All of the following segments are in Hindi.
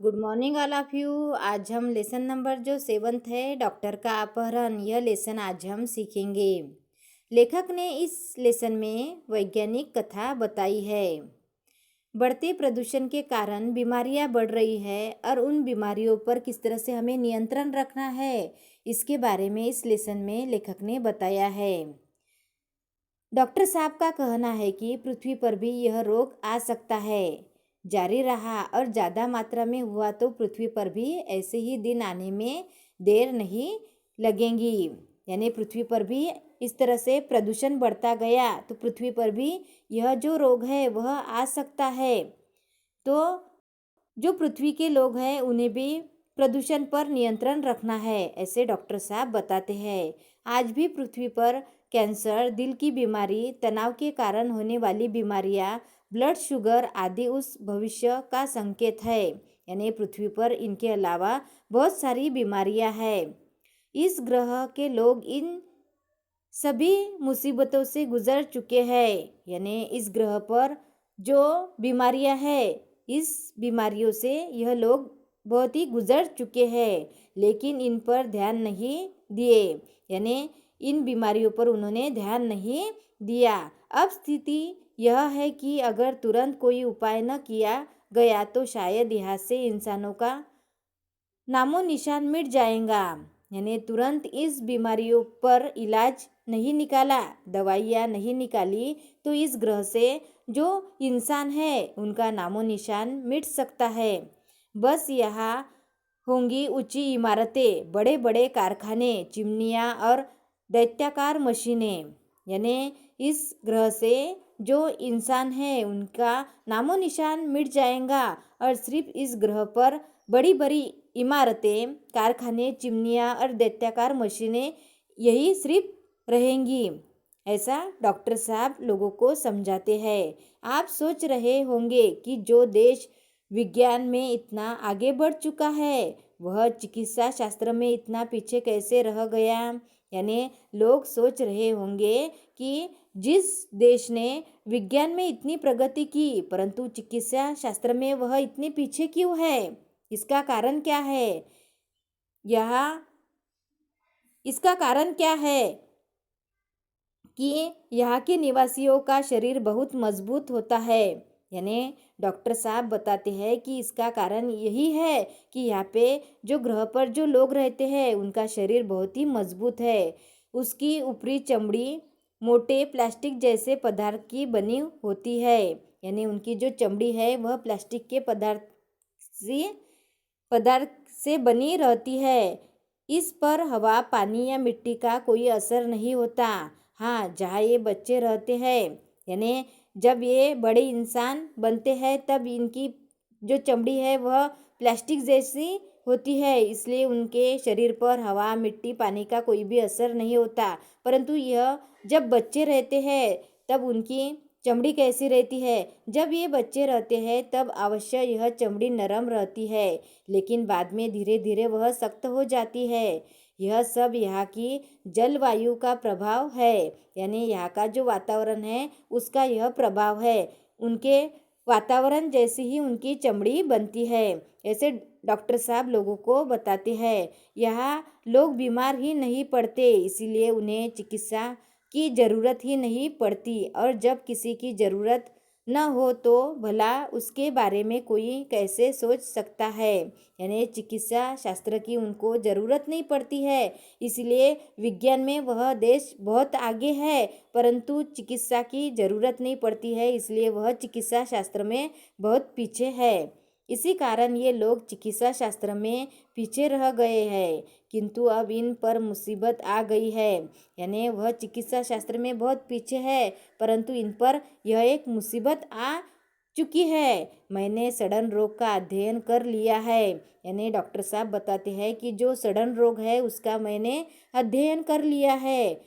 Good morning all of you. आज हम लेसन नंबर जो 7th है, डॉक्टर का अपहरण, यह लेसन आज हम सीखेंगे। लेखक ने इस लेसन में वैज्ञानिक कथा बताई है। बढ़ते प्रदूषण के कारण बीमारियां बढ़ रही है और उन बीमारियों पर किस तरह से हमें नियंत्रण रखना है, इसके बारे में इस लेसन में लेखक ने बताया है। डॉक्टर साहब का कहना है कि पृथ्वी पर भी यह रोग आ सकता है। जारी रहा और ज़्यादा मात्रा में हुआ तो पृथ्वी पर भी ऐसे ही दिन आने में देर नहीं लगेंगी। यानी पृथ्वी पर भी इस तरह से प्रदूषण बढ़ता गया तो पृथ्वी पर भी यह जो रोग है वह आ सकता है। तो जो पृथ्वी के लोग हैं उन्हें भी प्रदूषण पर नियंत्रण रखना है, ऐसे डॉक्टर साहब बताते हैं। आज भी पृथ्वी पर कैंसर, दिल की बीमारी, तनाव के कारण होने वाली बीमारियां, ब्लड शुगर आदि उस भविष्य का संकेत है। यानी पृथ्वी पर इनके अलावा बहुत सारी बीमारियां हैं। इस ग्रह के लोग इन सभी मुसीबतों से गुजर चुके हैं। यानी इस ग्रह पर जो बीमारियां हैं, इस बीमारियों से यह लोग बहुत ही गुजर चुके हैं, लेकिन इन पर ध्यान नहीं दिए। यानी इन बीमारियों पर उन्होंने ध्यान नहीं दिया। अब स्थिति यह है कि अगर तुरंत कोई उपाय न किया गया तो शायद यहाँ से इंसानों का नामो निशान मिट जाएगा। यानी तुरंत इस बीमारियों पर इलाज नहीं निकाला, दवाइयाँ नहीं निकाली तो इस ग्रह से जो इंसान है उनका नामो निशान मिट सकता है। बस यहाँ होंगी ऊंची इमारतें, बड़े बड़े कारखाने, चिमनियाँ और दैत्याकार मशीनें। यानी इस ग्रह से जो इंसान है उनका नामो निशान मिट जाएगा और सिर्फ इस ग्रह पर बड़ी बड़ी इमारतें, कारखाने, चिमनियाँ और दैत्याकार मशीनें यही सिर्फ रहेंगी। ऐसा डॉक्टर साहब लोगों को समझाते हैं। आप सोच रहे होंगे कि जो देश विज्ञान में इतना आगे बढ़ चुका है वह चिकित्सा शास्त्र में इतना पीछे कैसे रह गया। यानी लोग सोच रहे होंगे कि जिस देश ने विज्ञान में इतनी प्रगति की परंतु चिकित्सा शास्त्र में वह इतने पीछे क्यों है, इसका कारण क्या है। इसका कारण क्या है कि यहाँ के निवासियों का शरीर बहुत मजबूत होता है। यानी डॉक्टर साहब बताते हैं कि इसका कारण यही है कि यहाँ पे जो ग्रह पर जो लोग रहते हैं उनका शरीर बहुत ही मजबूत है। उसकी ऊपरी चमड़ी मोटे प्लास्टिक जैसे पदार्थ की बनी होती है। यानी उनकी जो चमड़ी है वह प्लास्टिक के पदार्थ से बनी रहती है। इस पर हवा, पानी या मिट्टी का कोई असर नहीं होता। हाँ, जहाँ ये बच्चे रहते हैं, यानी जब ये बड़े इंसान बनते हैं तब इनकी जो चमड़ी है वह प्लास्टिक जैसी होती है, इसलिए उनके शरीर पर हवा, मिट्टी, पानी का कोई भी असर नहीं होता। परंतु यह जब बच्चे रहते हैं तब उनकी चमड़ी कैसी रहती है। जब ये बच्चे रहते हैं तब अवश्य यह चमड़ी नरम रहती है, लेकिन बाद में धीरे धीरे वह सख्त हो जाती है। यह सब यहाँ की जलवायु का प्रभाव है। यानी यहाँ का जो वातावरण है उसका यह प्रभाव है। उनके वातावरण जैसी ही उनकी चमड़ी बनती है, ऐसे डॉक्टर साहब लोगों को बताते हैं। यहाँ लोग बीमार ही नहीं पड़ते, इसीलिए उन्हें चिकित्सा की ज़रूरत ही नहीं पड़ती। और जब किसी की ज़रूरत न हो तो भला उसके बारे में कोई कैसे सोच सकता है। यानी चिकित्सा शास्त्र की उनको ज़रूरत नहीं पड़ती है, इसलिए विज्ञान में वह देश बहुत आगे है, परंतु चिकित्सा की ज़रूरत नहीं पड़ती है, इसलिए वह चिकित्सा शास्त्र में बहुत पीछे है। इसी कारण ये लोग चिकित्सा शास्त्र में पीछे रह गए हैं, किंतु अब इन पर मुसीबत आ गई है। यानी वह चिकित्सा शास्त्र में बहुत पीछे है परंतु इन पर यह एक मुसीबत आ चुकी है। मैंने सड़न रोग का अध्ययन कर लिया है। यानी डॉक्टर साहब बताते हैं कि जो सड़न रोग है उसका मैंने अध्ययन कर लिया है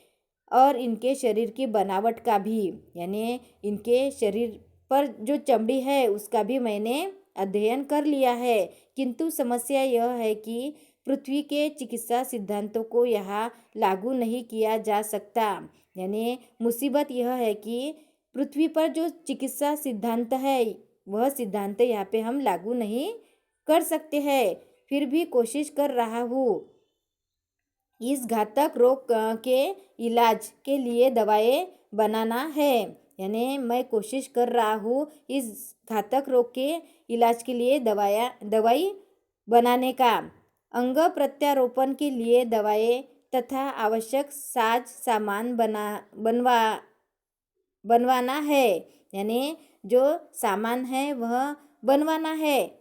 और इनके शरीर की बनावट का भी। यानी इनके शरीर पर जो चमड़ी है उसका भी मैंने अध्ययन कर लिया है। किंतु समस्या यह है कि पृथ्वी के चिकित्सा सिद्धांतों को यहाँ लागू नहीं किया जा सकता। यानी मुसीबत यह है कि पृथ्वी पर जो चिकित्सा सिद्धांत है वह सिद्धांत यहाँ पे हम लागू नहीं कर सकते हैं, फिर भी कोशिश कर रहा हूँ। इस घातक रोग के इलाज के लिए दवाएं बनाना है। यानी मैं कोशिश कर रहा हूँ इस घातक रोग के इलाज के लिए दवाई बनाने का। अंग प्रत्यारोपण के लिए दवाएं तथा आवश्यक साज सामान बनवाना है। यानी जो सामान है वह बनवाना है।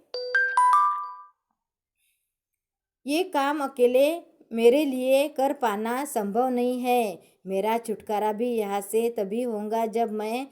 ये काम अकेले मेरे लिए कर पाना संभव नहीं है। मेरा छुटकारा भी यहाँ से तभी होगा जब मैं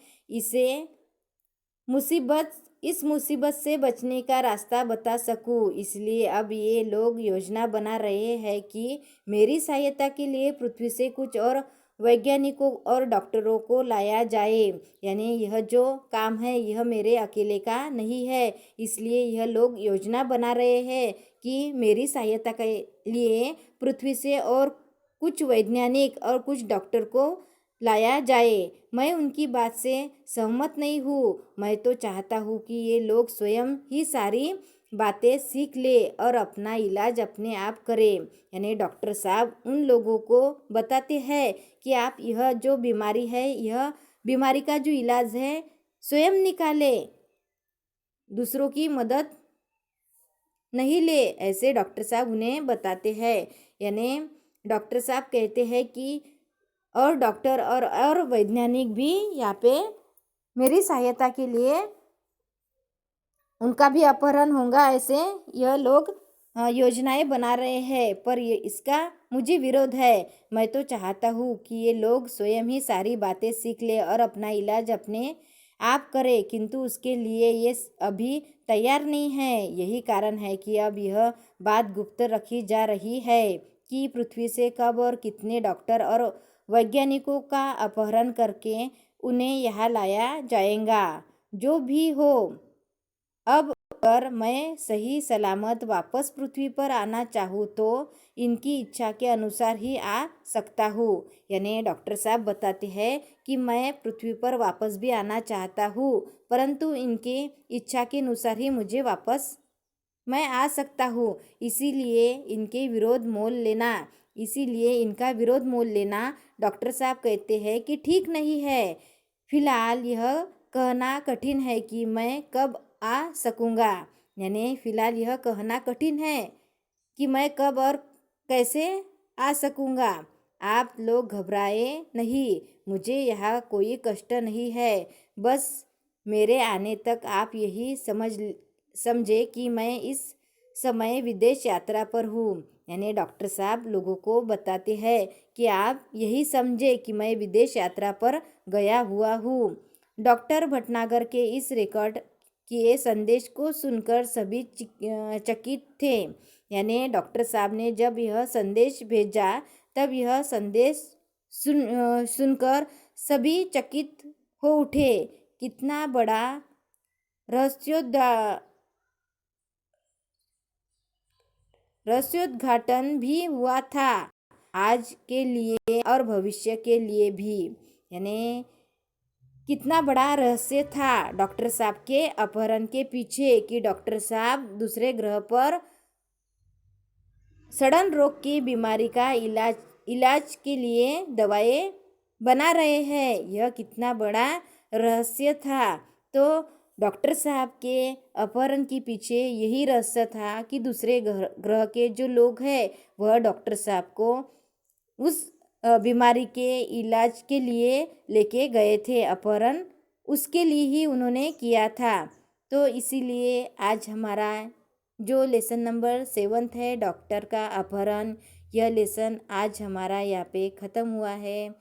इस मुसीबत से बचने का रास्ता बता सकूं। इसलिए अब ये लोग योजना बना रहे हैं कि मेरी सहायता के लिए पृथ्वी से कुछ और वैज्ञानिकों और डॉक्टरों को लाया जाए। यानी यह जो काम है यह मेरे अकेले का नहीं है। इसलिए यह लोग योजना बना रहे हैं कि मेरी सहायता के लिए पृथ्वी से और कुछ वैज्ञानिक और कुछ डॉक्टर को लाया जाए। मैं उनकी बात से सहमत नहीं हूँ। मैं तो चाहता हूँ कि ये लोग स्वयं ही सारी बातें सीख ले और अपना इलाज अपने आप करें। यानी डॉक्टर साहब उन लोगों को बताते हैं कि आप यह जो बीमारी है यह बीमारी का जो इलाज है स्वयं निकाले, दूसरों की मदद नहीं ले। ऐसे डॉक्टर साहब उन्हें बताते हैं। यानी डॉक्टर साहब कहते हैं कि और डॉक्टर और वैज्ञानिक भी यहाँ पे मेरी सहायता के लिए उनका भी अपहरण होगा। ऐसे यह लोग योजनाएं बना रहे हैं, पर ये इसका मुझे विरोध है। मैं तो चाहता हूँ कि ये लोग स्वयं ही सारी बातें सीख ले और अपना इलाज अपने आप करे, किंतु उसके लिए ये अभी तैयार नहीं है। यही कारण है कि अब यह बात गुप्त रखी जा रही है कि पृथ्वी से कब और कितने डॉक्टर और वैज्ञानिकों का अपहरण करके उन्हें यहाँ लाया जाएगा। जो भी हो, अब अगर मैं सही सलामत वापस पृथ्वी पर आना चाहूँ तो इनकी इच्छा के अनुसार ही आ सकता हूँ। यानी डॉक्टर साहब बताते हैं कि मैं पृथ्वी पर वापस भी आना चाहता हूँ, परंतु इनके इच्छा के अनुसार ही मुझे वापस मैं आ सकता हूँ। इसीलिए इनका विरोध मोल लेना डॉक्टर साहब कहते हैं कि ठीक नहीं है। फिलहाल यह कहना कठिन है कि मैं कब आ सकूँगा। यानी फिलहाल यह कहना कठिन है कि मैं कब और कैसे आ सकूँगा। आप लोग घबराए नहीं, मुझे यहाँ कोई कष्ट नहीं है। बस मेरे आने तक आप यही समझे कि मैं इस समय विदेश यात्रा पर हूँ। यानी डॉक्टर साहब लोगों को बताते हैं कि आप यही समझे कि मैं विदेश यात्रा पर गया हुआ हूँ। डॉक्टर भटनागर के इस रिकॉर्ड किए संदेश को सुनकर सभी चकित थे। यानी डॉक्टर साहब ने जब यह संदेश भेजा तब यह संदेश सुनकर सभी चकित हो उठे। कितना बड़ा रहस्योद्घाटन भी हुआ था, आज के लिए और भविष्य के लिए भी। यानी कितना बड़ा रहस्य था डॉक्टर साहब के अपहरण के पीछे कि डॉक्टर साहब दूसरे ग्रह पर सड़न रोग की बीमारी का इलाज के लिए दवाएं बना रहे हैं। यह कितना बड़ा रहस्य था। तो डॉक्टर साहब के अपहरण के पीछे यही रहस्य था कि दूसरे ग्रह के जो लोग हैं वह डॉक्टर साहब को उस बीमारी के इलाज के लिए लेके गए थे। अपहरण उसके लिए ही उन्होंने किया था। तो इसीलिए आज हमारा जो लेसन नंबर 7 है डॉक्टर का अपहरण, यह लेसन आज हमारा यहाँ पे ख़त्म हुआ है।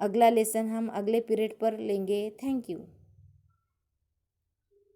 अगला लेसन हम अगले पीरियड पर लेंगे। Thank you.